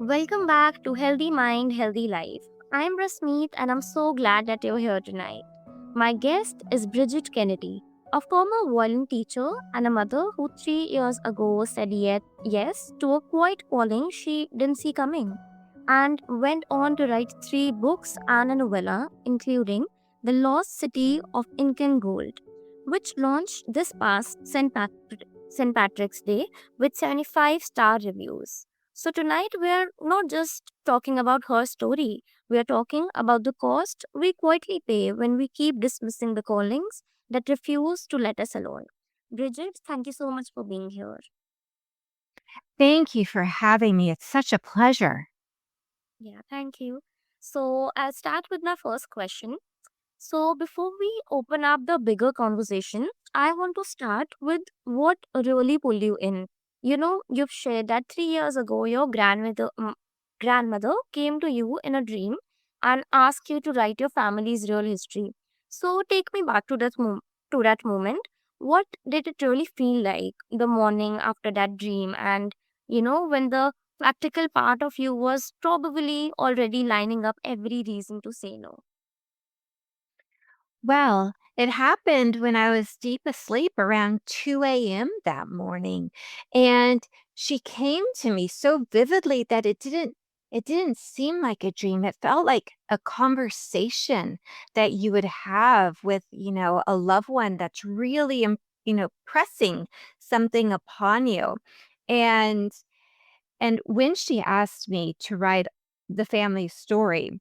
Welcome back to Healthy Mind, Healthy Life. I'm Rasmeet and I'm so glad that you're here tonight. My guest is Brigid Kennedy, a former violin teacher and a mother who 3 years ago said yes to a quiet calling she didn't see coming and went on to write 3 books and a novella, including The Lost City of Incan Gold, which launched this past St. Patrick's Day with 75-star reviews. So, tonight we are not just talking about her story, we are talking about the cost we quietly pay when we keep dismissing the callings that refuse to let us alone. Bridget, thank you so much for being here. Thank you for having me. It's such a pleasure. Yeah, thank you. So, I'll start with my first question. So, before we open up the bigger conversation, I want to start with what really pulled you in. You've shared that 3 years ago, your grandmother came to you in a dream and asked you to write your family's real history. So, take me back to that moment. What did it really feel like the morning after that dream? And when the practical part of you was probably already lining up every reason to say no. Well, it happened when I was deep asleep around 2 a.m. that morning. And she came to me so vividly that it didn't seem like a dream. It felt like a conversation that you would have with, a loved one that's really, pressing something upon you. And and when she asked me to write the family story,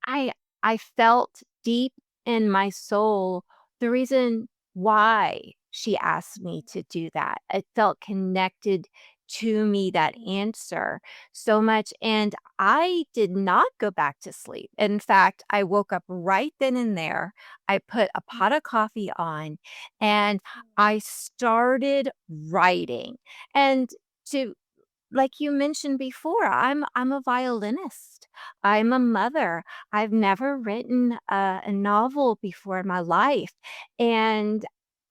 I I felt deep in my soul the reason why she asked me to do that. It felt connected to me, that answer, so much, and I did not go back to sleep. In fact, I woke up right then and there. I put a pot of coffee on, and I started writing. And to like you mentioned before, I'm a violinist. I'm a mother. I've never written a novel before in my life, and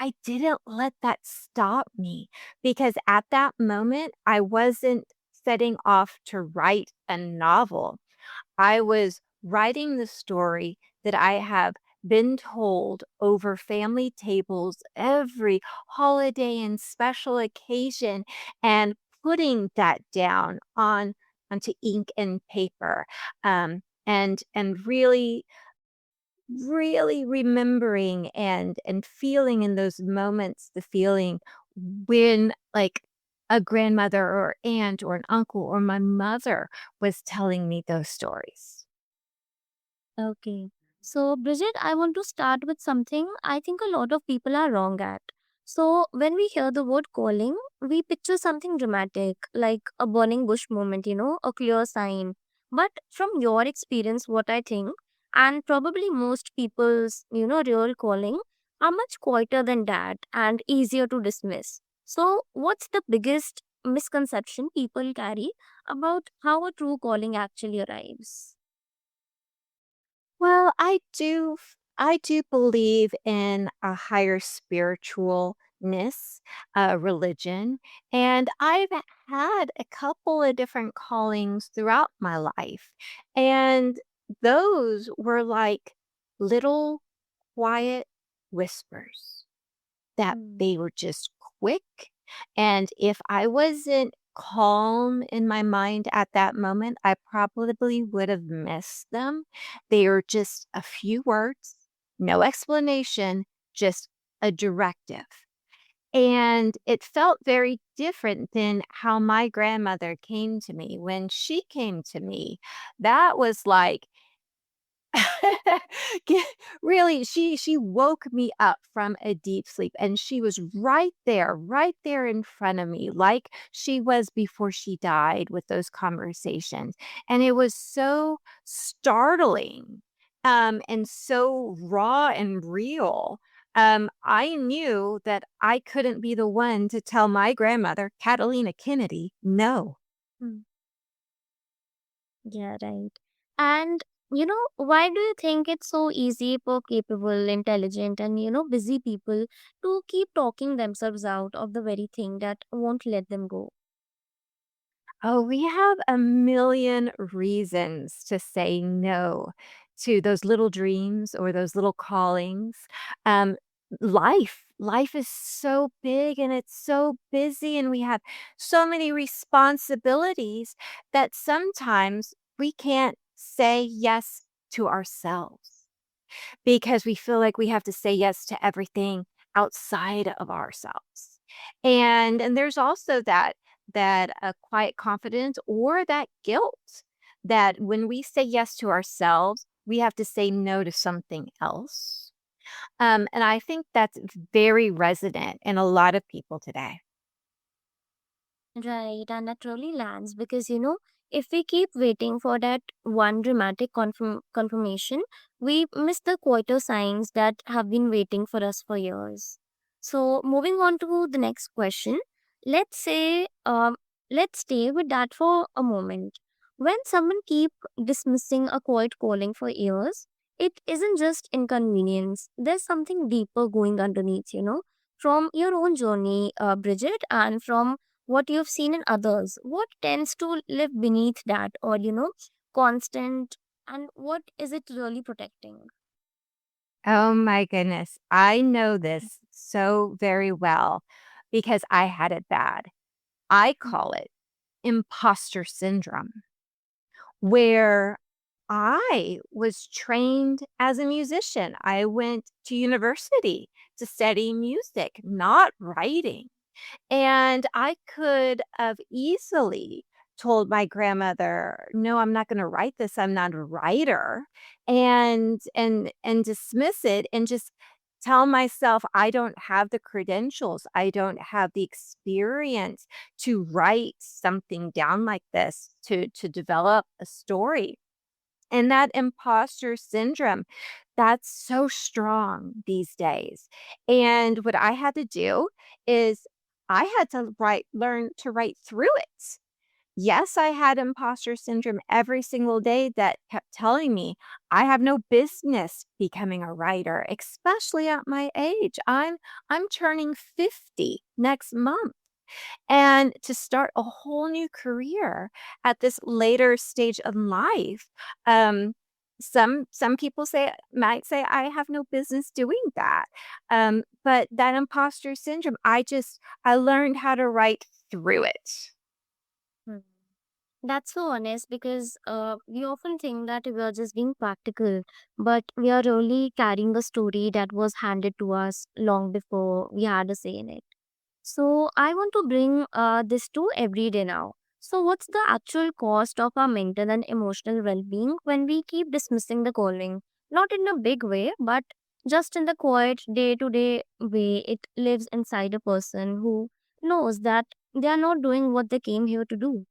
I didn't let that stop me because at that moment, I wasn't setting off to write a novel. I was writing the story that I have been told over family tables every holiday and special occasion and putting that down onto ink and paper, and really remembering and feeling in those moments the feeling when, like, a grandmother or aunt or an uncle or my mother was telling me those stories. Okay. So, Bridget, I want to start with something I think a lot of people are wrong at. So, when we hear the word calling, we picture something dramatic, like a burning bush moment, a clear sign. But from your experience, what I think, and probably most people's, real calling, are much quieter than that and easier to dismiss. So, what's the biggest misconception people carry about how a true calling actually arrives? Well, I do believe in a higher spiritualness, religion, and I've had a couple of different callings throughout my life, and those were like little quiet whispers. That Hmm. they were just quick, and if I wasn't calm in my mind at that moment, I probably would have missed them. They are just a few words, no explanation, just a directive, and it felt very different than how my grandmother came to me. When she came to me, that was like Ge really, she woke me up from a deep sleep, and she was right there in front of me, like she was before she died with those conversations, and it was so startling, and so raw and real. I knew that I couldn't be the one to tell my grandmother, Catalina Kennedy, no. Hmm. Yeah, right. And why do you think it's so easy for capable, intelligent, and busy people to keep talking themselves out of the very thing that won't let them go? Oh, we have a million reasons to say no to those little dreams or those little callings. Um, life is so big and it's so busy, and we have so many responsibilities that sometimes we can't say yes to ourselves because we feel like we have to say yes to everything outside of ourselves. And there's also that quiet confidence or that guilt that when we say yes to ourselves, we have to say no to something else. And I think that's very resonant in a lot of people today. Right, and that really lands because if we keep waiting for that one dramatic confirmation, we miss the quieter signs that have been waiting for us for years. So, moving on to the next question, let's say, let's stay with that for a moment. When someone keep dismissing a quiet calling for years, it isn't just inconvenience. There's something deeper going underneath, from your own journey, Bridget, and from what you've seen in others, what tends to live beneath that, or constant, and what is it really protecting? Oh my goodness. I know this so very well because I had it bad. I call it imposter syndrome, where I was trained as a musician. I went to university to study music, not writing. And I could have easily told my grandmother, "No, I'm not gonna write this. I'm not a writer," and dismiss it and just tell myself I don't have the credentials. I don't have the experience to write something down like this, to develop a story. And that imposter syndrome, that's so strong these days. And what I had to do is I had to learn to write through it. Yes, I had imposter syndrome every single day that kept telling me I have no business becoming a writer, especially at my age. I'm turning 50 next month. And to start a whole new career at this later stage of life, um, some people might say, "I have no business doing that." But that imposter syndrome, I learned how to write through it. Hmm. That's so honest because we often think that we are just being practical, but we are really carrying a story that was handed to us long before we had a say in it. So I want to bring this to everyday now. So what's the actual cost of our mental and emotional well-being when we keep dismissing the calling? Not in a big way, but just in the quiet day-to-day way it lives inside a person who knows that they are not doing what they came here to do.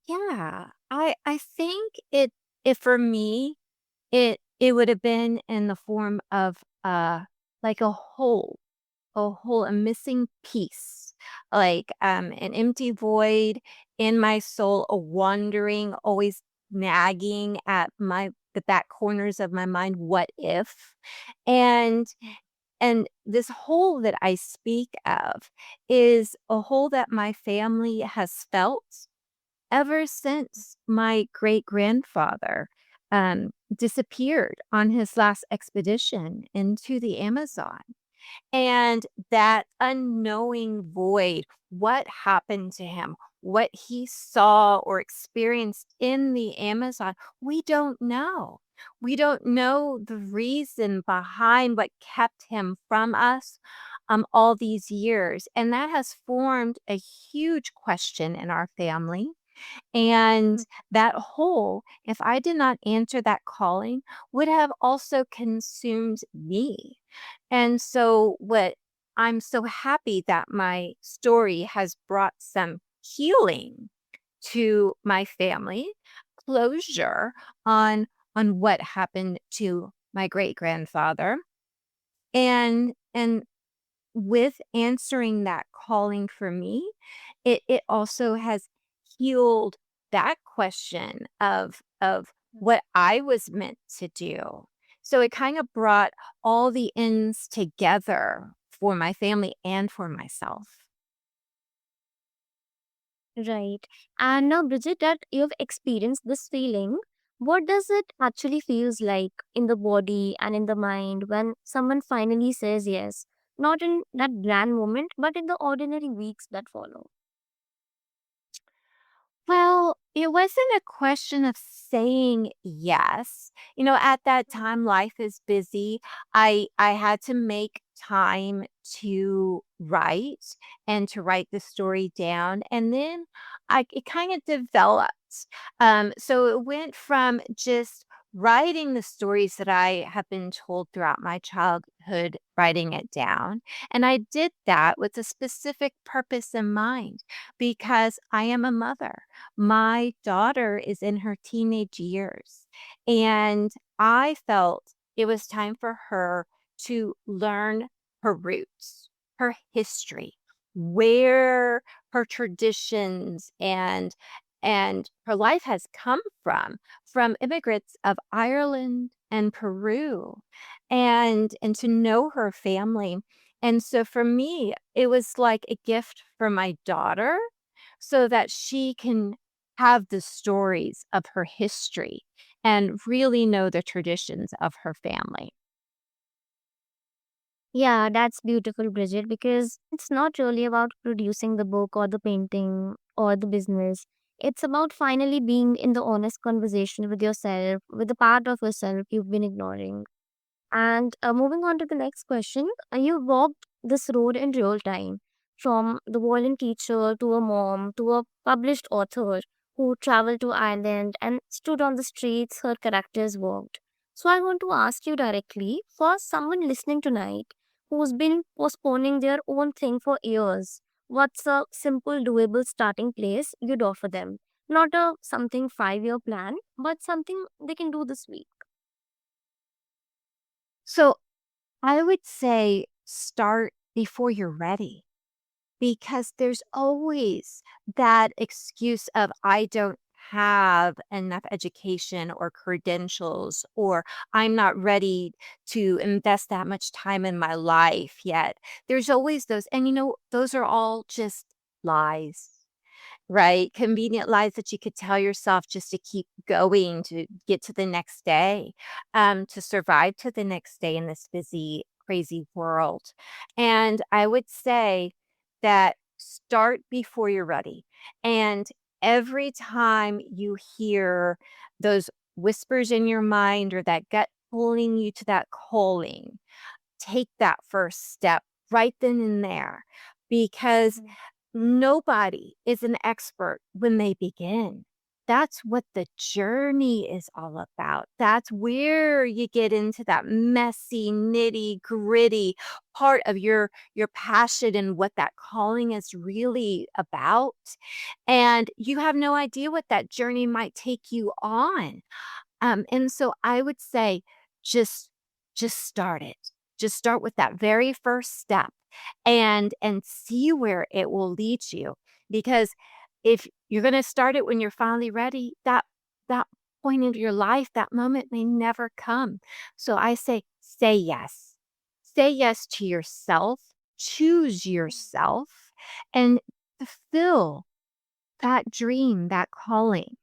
Yeah, I think it for me, it would have been in the form of, like a missing piece, like, an empty void in my soul, a wandering, always nagging at the back corners of my mind, "What if?" And and this hole that I speak of is a hole that my family has felt ever since my great-grandfather, disappeared on his last expedition into the Amazon. And that unknowing void, what happened to him, what he saw or experienced in the Amazon, we don't know. We don't know the reason behind what kept him from us all these years. And that has formed a huge question in our family. And that hole, if I did not answer that calling, would have also consumed me. And so, what I'm so happy that my story has brought some healing to my family, closure on what happened to my great grandfather, and with answering that calling for me, it also has healed that question of what I was meant to do. So it kind of brought all the ends together for my family and for myself. Right. And now, Bridget, that you've experienced this feeling, what does it actually feels like in the body and in the mind when someone finally says yes? Not in that grand moment, but in the ordinary weeks that follow. Well, it wasn't a question of saying yes. At that time, life is busy. I had to make time to write and to write the story down, and then it kind of developed. So it went from just writing the stories that I have been told throughout my childhood, writing it down, and I did that with a specific purpose in mind because I am a mother. My daughter is in her teenage years, and I felt it was time for her to learn her roots, her history, where her traditions and her life has come from immigrants of Ireland and Peru, and to know her family. And so for me, it was like a gift for my daughter so that she can have the stories of her history and really know the traditions of her family. Yeah, that's beautiful, Bridget, because it's not really about producing the book or the painting or the business. It's about finally being in the honest conversation with yourself, with the part of yourself you've been ignoring. And moving on to the next question, you walked this road in real time, from the violin teacher to a mom to a published author who traveled to Ireland and stood on the streets her characters walked. So I want to ask you directly, for someone listening tonight who's been postponing their own thing for years, what's a simple, doable starting place you'd offer them? Not a something 5 year plan, but something they can do this week. So I would say start before you're ready because there's always that excuse of I don't have enough education or credentials, or I'm not ready to invest that much time in my life yet. There's always those. And those are all just lies. Right? Convenient lies that you could tell yourself just to keep going, to get to the next day, to survive to the next day in this busy, crazy world. And I would say that start before you're ready. And every time you hear those whispers in your mind or that gut pulling you to that calling, take that first step right then and there because nobody is an expert when they begin. That's what the journey is all about. That's where you get into that messy, nitty-gritty part of your passion and what that calling is really about. And you have no idea what that journey might take you on. And so I would say just just start it. Just start with that very first step and see where it will lead you. Because if you're gonna start it when you're finally ready, that point into your life, that moment may never come. So I say yes. Say yes to yourself, choose yourself, and fulfill that dream, that calling.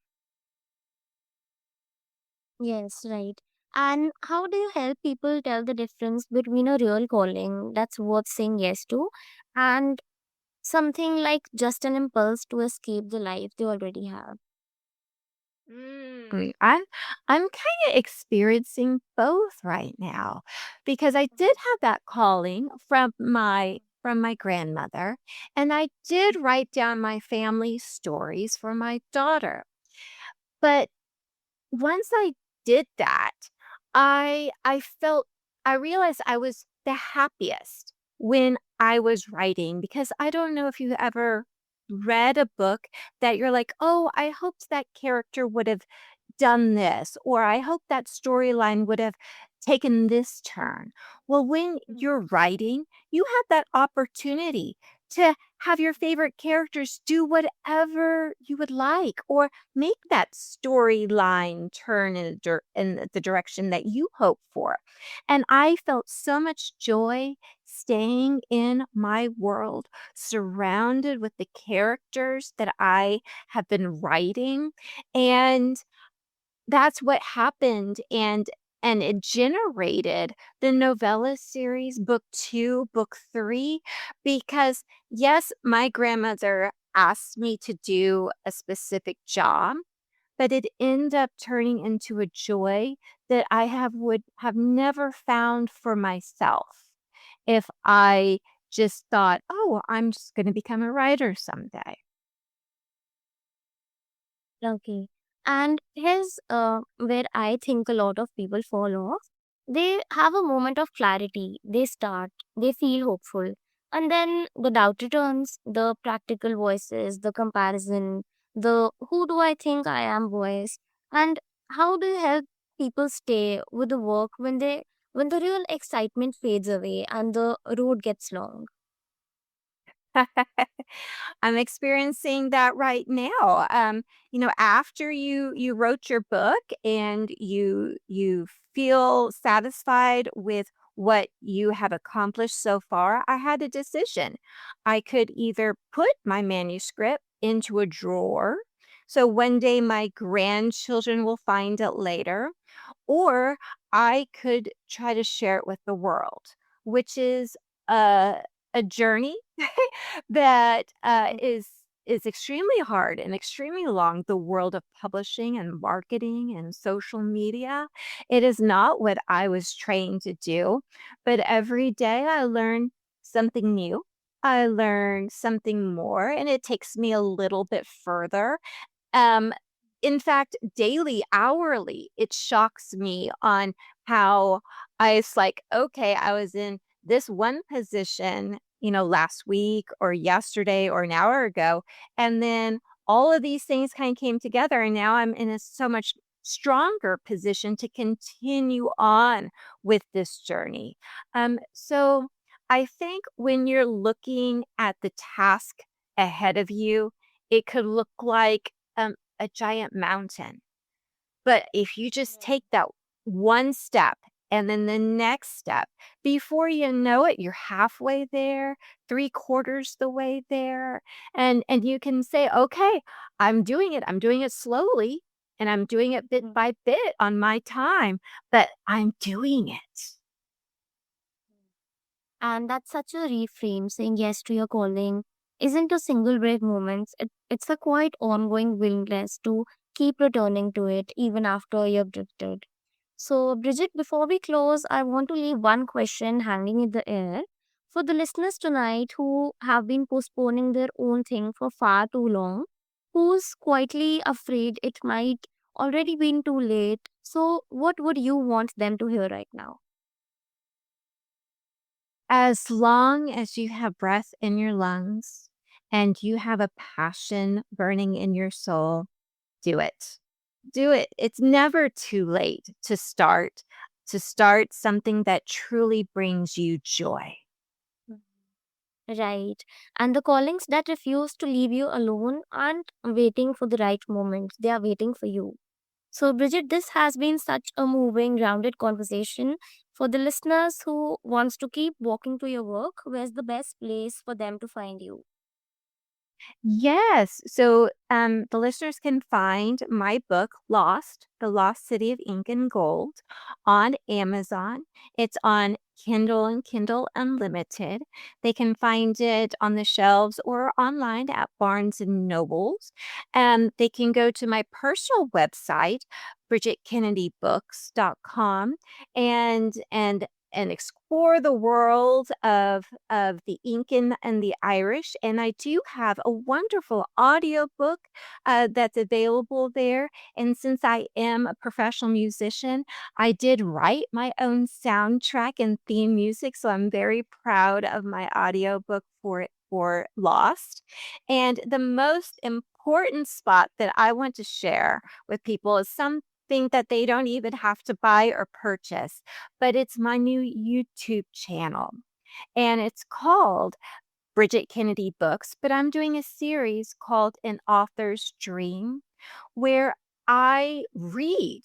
Yes, right. And how do you help people tell the difference between a real calling that's worth saying yes to and something like just an impulse to escape the life they already have? I'm kinda experiencing both right now because I did have that calling from my grandmother, and I did write down my family stories for my daughter. But once I did that, I realized I was the happiest when I was writing because I don't know if you ever read a book that you're like, "Oh, I hoped that character would have done this," or "I hope that storyline would have taken this turn." Well, when you're writing, you have that opportunity to have your favorite characters do whatever you would like or make that storyline turn in the direction that you hope for. And I felt so much joy staying in my world, surrounded with the characters that I have been writing. And that's what happened, and it generated the novella series, book 2, book 3, because, yes, my grandmother asked me to do a specific job, but it ended up turning into a joy that I would have never found for myself if I just thought, "Oh, I'm just gonna become a writer someday." Okay. And here's where I think a lot of people fall off. They have a moment of clarity. They start, they feel hopeful. And then the doubt returns, the practical voices, the comparison, the who do I think I am voice. And how do you help people stay with the work when the real excitement fades away and the road gets long? I'm experiencing that right now. After you wrote your book and you feel satisfied with what you have accomplished so far, I had a decision. I could either put my manuscript into a drawer, so one day my grandchildren will find it later, or I could try to share it with the world, which is a a journey that, is extremely hard and extremely long, the world of publishing and marketing and social media. It is not what I was trained to do, but every day I learn something new. I learn something more, and it takes me a little bit further. Um, in fact, daily, hourly, it shocks me on how it's like, okay, I was in this one position, last week or yesterday or an hour ago. And then all of these things kind of came together. And now I'm in a so much stronger position to continue on with this journey. So I think when you're looking at the task ahead of you, it could look like a giant mountain. But if you just take that one step and then the next step, before you know it, you're halfway there, three quarters the way there. And you can say, okay, I'm doing it. I'm doing it slowly and I'm doing it bit Mm. by bit on my time, but I'm doing it. And that's such a reframe. Saying yes to your calling isn't a single break moment. It's a quite ongoing willingness to keep returning to it even after you've drifted. So, Bridget, before we close, I want to leave one question hanging in the air. For the listeners tonight who have been postponing their own thing for far too long, who's quietly afraid it might already been too late. So, what would you want them to hear right now? As long as you have breath in your lungs and you have a passion burning in your soul, do it. Do it. It's never too late to start something that truly brings you joy. Right. And the callings that refuse to leave you alone aren't waiting for the right moment. They are waiting for you. So, Bridget, this has been such a moving, grounded conversation. For the listeners who wants to keep walking to your work, where's the best place for them to find you? Yes. So the listeners can find my book, Lost, The Lost City of Ink and Gold, on Amazon. It's on Kindle and Kindle Unlimited. They can find it on the shelves or online at Barnes and Nobles. And they can go to my personal website, brigidkennedybooks.com, and explore the world of the Incan and the Irish. And I do have a wonderful audiobook that's available there. And since I am a professional musician, I did write my own soundtrack and theme music. So I'm very proud of my audiobook for Lost. And the most important spot that I want to share with people is something that they don't even have to buy or purchase, but it's my new YouTube channel, and it's called Brigid Kennedy books, but I'm doing a series called An Author's Dream, where I read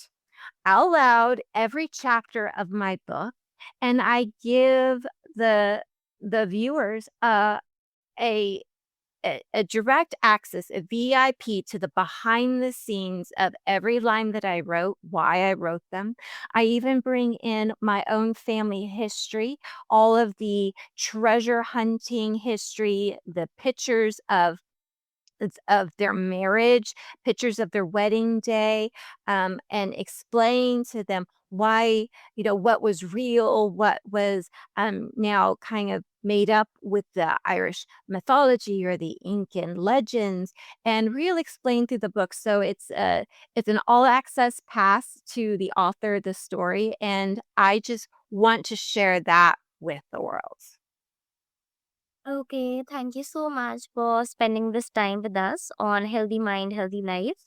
out loud every chapter of my book, and I give the viewers a a direct access, a VIP to the behind the scenes of every line that I wrote, why I wrote them. I even bring in my own family history, all of the treasure hunting history, the pictures of their marriage, pictures of their wedding day, and explain to them why, what was real, what was now kind of made up with the Irish mythology or the Incan legends, and really explain through the book. So it's an all access pass to the author of the story, and I just want to share that with the world. Okay, thank you so much for spending this time with us on Healthy Mind, Healthy Life.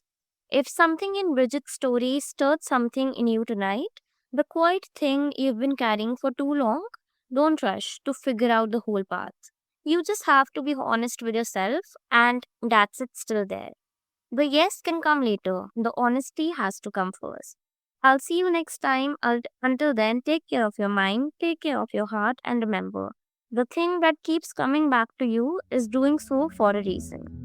If something in Bridget's story stirred something in you tonight, the quiet thing you've been carrying for too long, don't rush to figure out the whole path. You just have to be honest with yourself, and that's it still there. The yes can come later, the honesty has to come first. I'll see you next time. Until then, take care of your mind, take care of your heart, and remember the thing that keeps coming back to you is doing so for a reason.